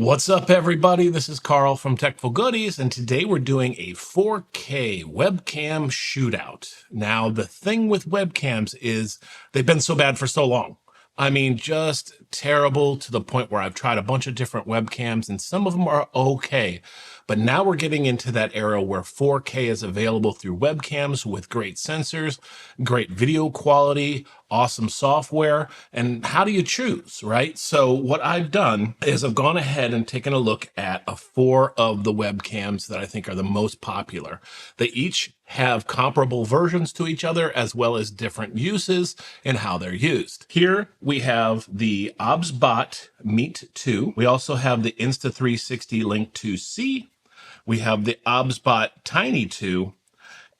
What's up, everybody? This is Carl from Techful Goodies, and today we're doing a 4K webcam shootout. Now, the thing with webcams is they've been so bad for so long. I mean, just terrible to the point where I've tried a bunch of different webcams, and some of them are okay. But now we're getting into that era where 4K is available through webcams with great sensors, great video quality, awesome software. And how do you choose, right? So what I've done is I've gone ahead and taken a look at 4 of the webcams that I think are the most popular. They each have comparable versions to each other, as well as different uses and how they're used. Here we have the OBSBOT Meet 2. We also have the Insta360 Link 2C. We have the OBSBOT Tiny 2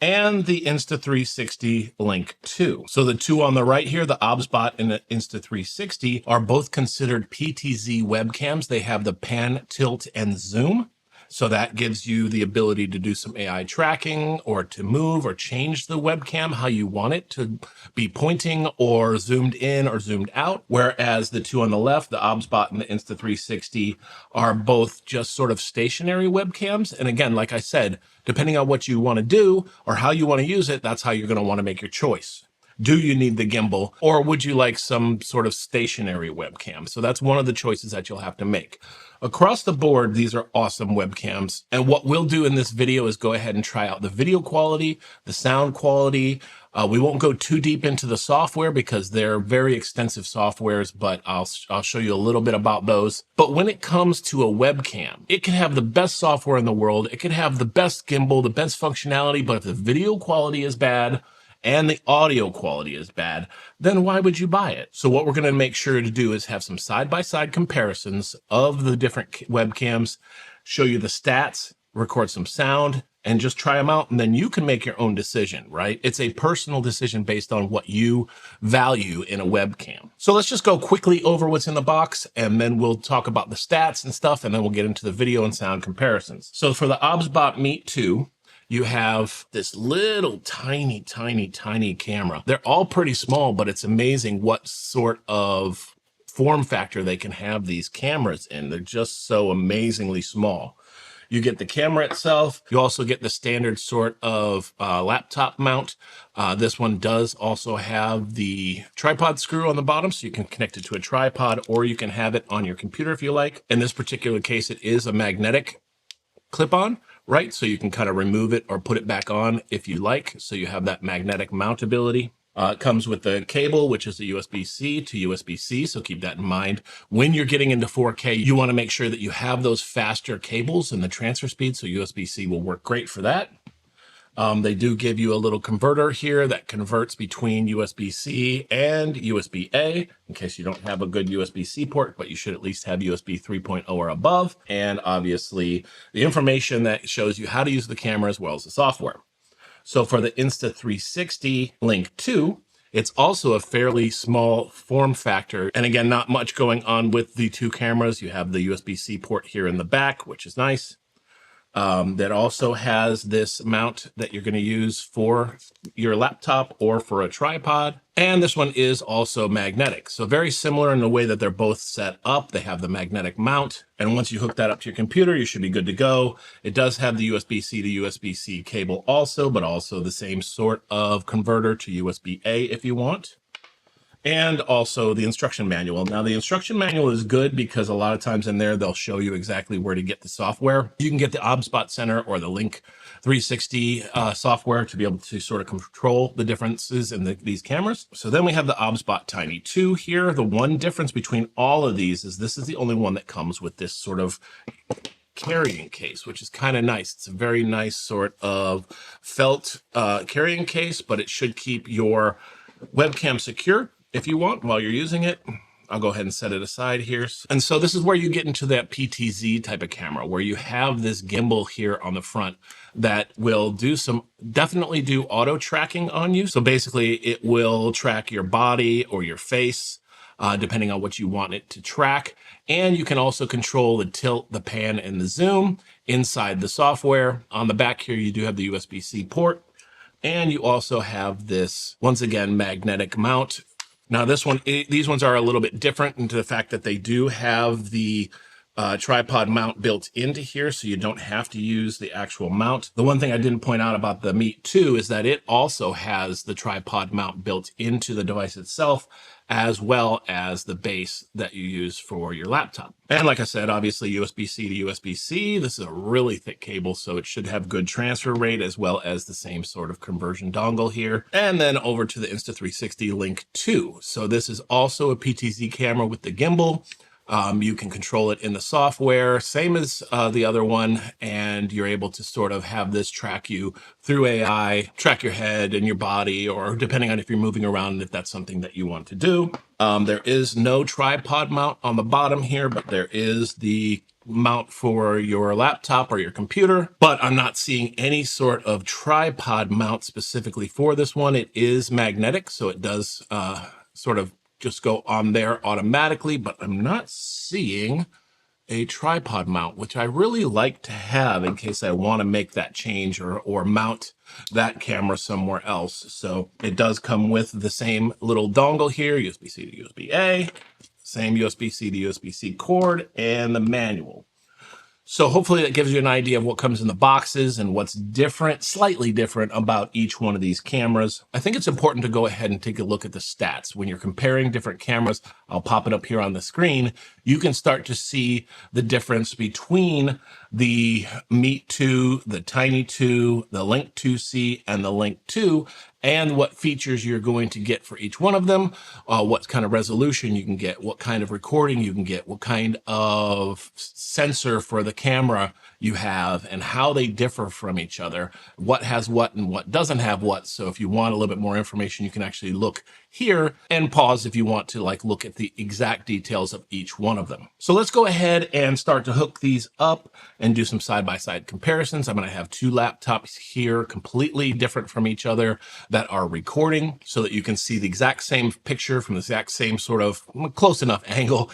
and the Insta360 Link 2. So the two on the right here, the OBSBOT and the Insta360, are both considered PTZ webcams. They have the pan, tilt, and zoom. So that gives you the ability to do some AI tracking or to move or change the webcam how you want it to be pointing or zoomed in or zoomed out. Whereas the two on the left, the OBSBOT and the Insta360, are both just sort of stationary webcams. And again, like I said, depending on what you want to do or how you want to use it, that's how you're going to want to make your choice. Do you need the gimbal, or would you like some sort of stationary webcam? So that's one of the choices that you'll have to make. Across the board, these are awesome webcams. And what we'll do in this video is go ahead and try out the video quality, the sound quality. We won't go too deep into the software because they're very extensive softwares, but I'll show you a little bit about those. But when it comes to a webcam, it can have the best software in the world. It can have the best gimbal, the best functionality, but if the video quality is bad, and the audio quality is bad, then why would you buy it? So what we're going to make sure to do is have some side-by-side comparisons of the different webcams, show you the stats, record some sound, and just try them out. And then you can make your own decision, right? It's a personal decision based on what you value in a webcam. So let's just go quickly over what's in the box, and then we'll talk about the stats and stuff, and then we'll get into the video and sound comparisons. So for the OBSBOT Meet 2, you have this little tiny camera. They're all pretty small, but it's amazing what sort of form factor they can have these cameras in. They're just so amazingly small. You get the camera itself. You also get the standard sort of laptop mount. This one does also have the tripod screw on the bottom, so you can connect it to a tripod, or you can have it on your computer if you like. In this particular case, it is a magnetic clip-on, right? So you can kind of remove it or put it back on if you like. So you have that magnetic mountability. It comes with the cable, which is a USB-C to USB-C. So keep that in mind. When you're getting into 4K, you want to make sure that you have those faster cables and the transfer speed. So USB-C will work great for that. They do give you a little converter here that converts between USB-C and USB-A in case you don't have a good USB-C port, but you should at least have USB 3.0 or above. And obviously the information that shows you how to use the camera as well as the software. So for the Insta360 Link 2, it's also a fairly small form factor. And again, not much going on with the two cameras. You have the USB-C port here in the back, which is nice. That also has this mount that you're going to use for your laptop or for a tripod. And this one is also magnetic. So very similar in the way that they're both set up. They have the magnetic mount. And once you hook that up to your computer, you should be good to go. It does have the USB-C to USB-C cable also, but also the same sort of converter to USB-A if you want. And also the instruction manual. Now, the instruction manual is good because a lot of times in there, they'll show you exactly where to get the software. You can get the OBSBOT Center or the Link 360 software to be able to sort of control the differences in these cameras. So then we have the OBSBOT Tiny 2 here. The one difference between all of these is this is the only one that comes with this sort of carrying case, which is kind of nice. It's a very nice sort of felt carrying case, but it should keep your webcam secure if you want while you're using it. I'll go ahead and set it aside here. And so this is where you get into that PTZ type of camera where you have this gimbal here on the front that will definitely do auto tracking on you. So basically it will track your body or your face, depending on what you want it to track. And you can also control the tilt, the pan, and the zoom inside the software. On the back here, you do have the USB-C port. And you also have this, once again, magnetic mount. Now these ones are a little bit different into the fact that they do have the tripod mount built into here, so you don't have to use the actual mount. The one thing I didn't point out about the Meet 2 is that it also has the tripod mount built into the device itself, as well as the base that you use for your laptop. And like I said, obviously USB-C to USB-C. This is a really thick cable, so it should have good transfer rate, as well as the same sort of conversion dongle here. And then over to the Insta360 Link 2. So this is also a PTZ camera with the gimbal. You can control it in the software, same as the other one, and you're able to sort of have this track you through AI, track your head and your body, or depending on if you're moving around, if that's something that you want to do. There is no tripod mount on the bottom here, but there is the mount for your laptop or your computer, but I'm not seeing any sort of tripod mount specifically for this one. It is magnetic, so it does sort of just go on there automatically, but I'm not seeing a tripod mount, which I really like to have in case I want to make that change or mount that camera somewhere else. So it does come with the same little dongle here, USB-C to USB-A, same USB-C to USB-C cord, and the manual. So hopefully that gives you an idea of what comes in the boxes and what's different, slightly different about each one of these cameras. I think it's important to go ahead and take a look at the stats. When you're comparing different cameras, I'll pop it up here on the screen, you can start to see the difference between the Meet 2, the Tiny 2, the Link 2C, and the Link 2, and what features you're going to get for each one of them, what kind of resolution you can get, what kind of recording you can get, what kind of sensor for the camera you have, and how they differ from each other, what has what and what doesn't have what. So if you want a little bit more information, you can actually look here and pause if you want to look at the exact details of each one of them. So let's go ahead and start to hook these up and do some side-by-side comparisons. I'm going to have two laptops here completely different from each other that are recording, so that you can see the exact same picture from the exact same sort of close enough angle,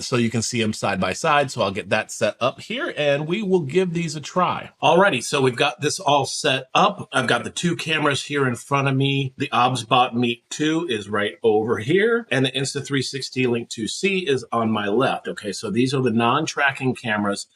so you can see them side by side. So I'll get that set up here and we will give these a try. Alrighty, so we've got this all set up. I've got the two cameras here in front of me. The OBSBOT Meet 2 is right over here, and the Insta360 Link 2C is on my left. Okay, so these are the non-tracking cameras,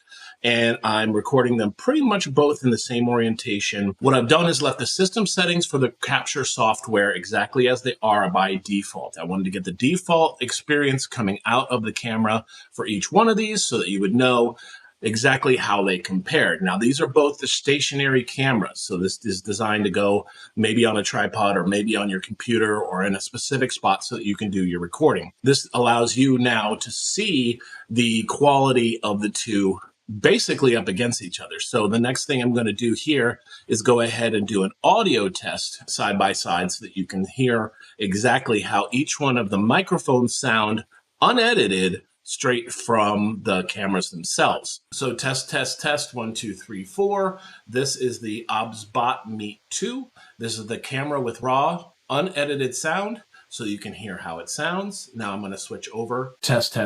and I'm recording them pretty much both in the same orientation. What I've done is left the system settings for the capture software exactly as they are by default. I wanted to get the default experience coming out of the camera for each one of these so that you would know exactly how they compared. Now, these are both the stationary cameras. So this is designed to go maybe on a tripod or maybe on your computer or in a specific spot so that you can do your recording. This allows you now to see the quality of the two basically up against each other. So the next thing I'm going to do here is go ahead and do an audio test side by side so that you can hear exactly how each one of the microphones sound unedited straight from the cameras themselves. So test, 1, 2, 3, 4. This is the OBSBOT Meet 2. This is the camera with raw, unedited sound, so you can hear how it sounds. Now I'm going to switch over. Test,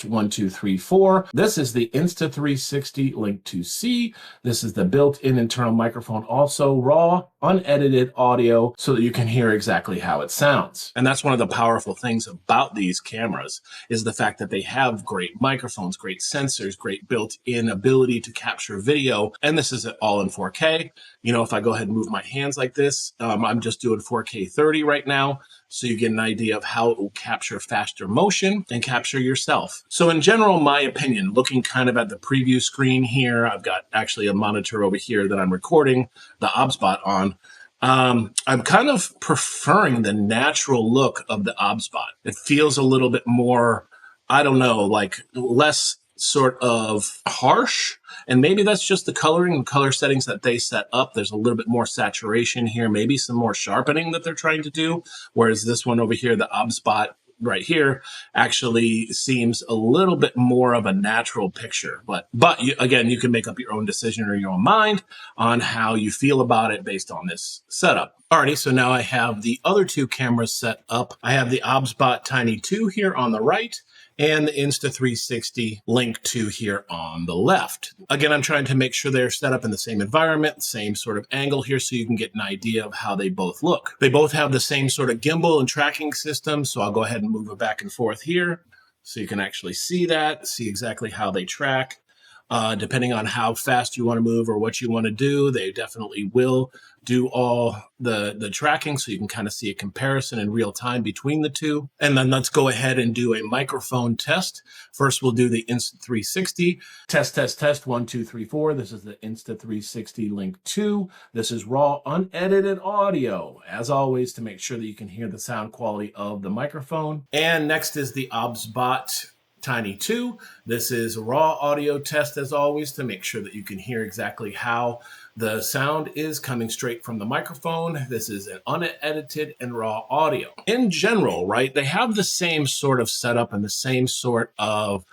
1, 2, 3, 4. This is the Insta360 Link 2C. This is the built-in internal microphone, also raw, unedited audio, so that you can hear exactly how it sounds. And that's one of the powerful things about these cameras, is the fact that they have great microphones, great sensors, great built-in ability to capture video. And this is all in 4K. You know, if I go ahead and move my hands like this, I'm just doing 4K 30 right now. So you get an idea of how it will capture faster motion and capture yourself. So in general, my opinion, looking kind of at the preview screen here, I've got actually a monitor over here that I'm recording the OBSBOT on. I'm kind of preferring the natural look of the OBSBOT. It feels a little bit more, I don't know, like less sort of harsh. And maybe that's just the coloring and color settings that they set up. There's a little bit more saturation here, maybe some more sharpening that they're trying to do. Whereas this one over here, the OBSBOT right here, actually seems a little bit more of a natural picture. But again, you can make up your own decision or your own mind on how you feel about it based on this setup. Alrighty, so now I have the other two cameras set up. I have the OBSBOT Tiny 2 here on the right, and the Insta360 Link 2 here on the left. Again, I'm trying to make sure they're set up in the same environment, same sort of angle here, so you can get an idea of how they both look. They both have the same sort of gimbal and tracking system, so I'll go ahead and move it back and forth here. So you can actually see that, see exactly how they track. Depending on how fast you want to move or what you want to do, they definitely will do all the tracking, so you can kind of see a comparison in real time between the two. And then let's go ahead and do a microphone test. First, we'll do the Insta360. Test, 1, 2, 3, 4. This is the Insta360 Link 2. This is raw, unedited audio, as always, to make sure that you can hear the sound quality of the microphone. And next is the OBSBOT Tiny 2. This is a raw audio test, as always, to make sure that you can hear exactly how the sound is coming straight from the microphone. This is an unedited and raw audio. In general, right, they have the same sort of setup and the same sort of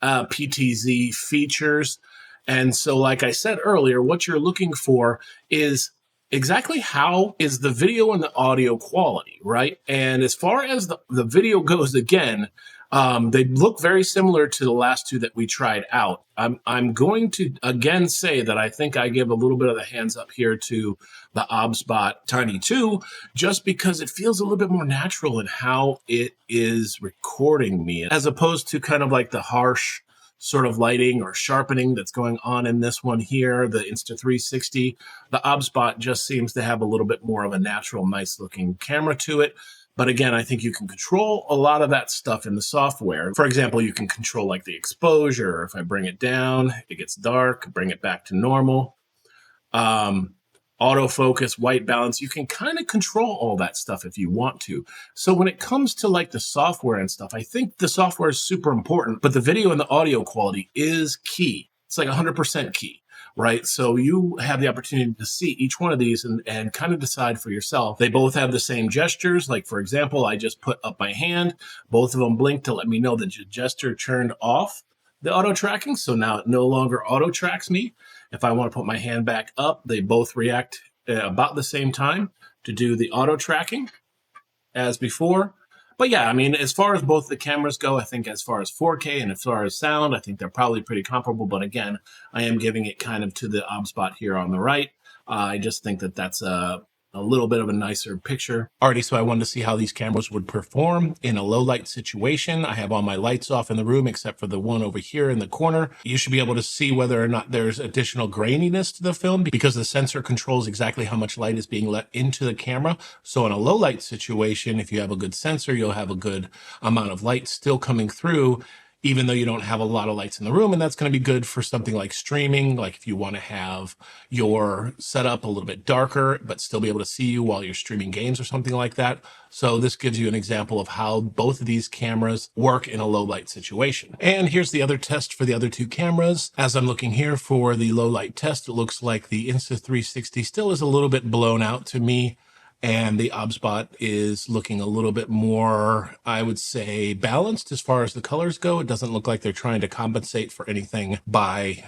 PTZ features. And so, like I said earlier, what you're looking for is exactly how is the video and the audio quality, right? And as far as the video goes, again, they look very similar to the last two that we tried out. I'm going to again say that I think I give a little bit of the hands up here to the OBSBOT Tiny 2, just because it feels a little bit more natural in how it is recording me, as opposed to kind of like the harsh sort of lighting or sharpening that's going on in this one here, the Insta360. The OBSBOT just seems to have a little bit more of a natural, nice looking camera to it. But again, I think you can control a lot of that stuff in the software. For example, you can control like the exposure. If I bring it down, it gets dark, bring it back to normal. Autofocus, white balance, you can kind of control all that stuff if you want to. So when it comes to like the software and stuff, I think the software is super important, but the video and the audio quality is key. It's like 100% key. Right? So you have the opportunity to see each one of these and kind of decide for yourself. They both have the same gestures. Like, for example, I just put up my hand. Both of them blink to let me know that the gesture turned off the auto tracking. So now it no longer auto tracks me. If I want to put my hand back up, they both react about the same time to do the auto tracking as before. But yeah, I mean, as far as both the cameras go, I think as far as 4K and as far as sound, I think they're probably pretty comparable. But again, I am giving it kind of to the OBSBOT here on the right. I just think that that's a little bit of a nicer picture. Alrighty, so I wanted to see how these cameras would perform in a low light situation. I have all my lights off in the room except for the one over here in the corner. You should be able to see whether or not there's additional graininess to the film because the sensor controls exactly how much light is being let into the camera. So in a low light situation, if you have a good sensor, you'll have a good amount of light still coming through, even though you don't have a lot of lights in the room. And that's going to be good for something like streaming, like if you want to have your setup a little bit darker, but still be able to see you while you're streaming games or something like that. So this gives you an example of how both of these cameras work in a low light situation. And here's the other test for the other two cameras. As I'm looking here for the low light test, it looks like the Insta360 still is a little bit blown out to me. And the OBSBOT is looking a little bit more, I would say, balanced as far as the colors go. It doesn't look like they're trying to compensate for anything by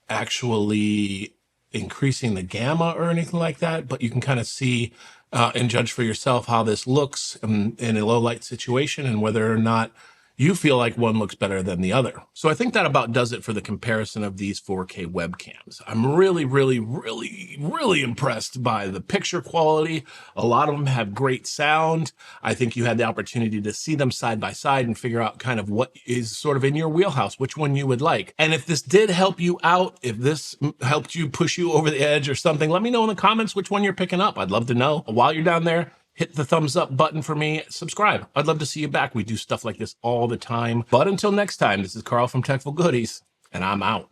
actually increasing the gamma or anything like that. But you can kind of see and judge for yourself how this looks in a low light situation and whether or not you feel like one looks better than the other. So I think that about does it for the comparison of these 4K webcams. I'm really, really, really, really impressed by the picture quality. A lot of them have great sound. I think you had the opportunity to see them side by side and figure out kind of what is sort of in your wheelhouse, which one you would like. And if this did help you out, if this helped you push you over the edge or something, let me know in the comments which one you're picking up. I'd love to know. While you're down there, hit the thumbs up button for me. Subscribe. I'd love to see you back. We do stuff like this all the time. But until next time, this is Carl from Techful Goodies, and I'm out.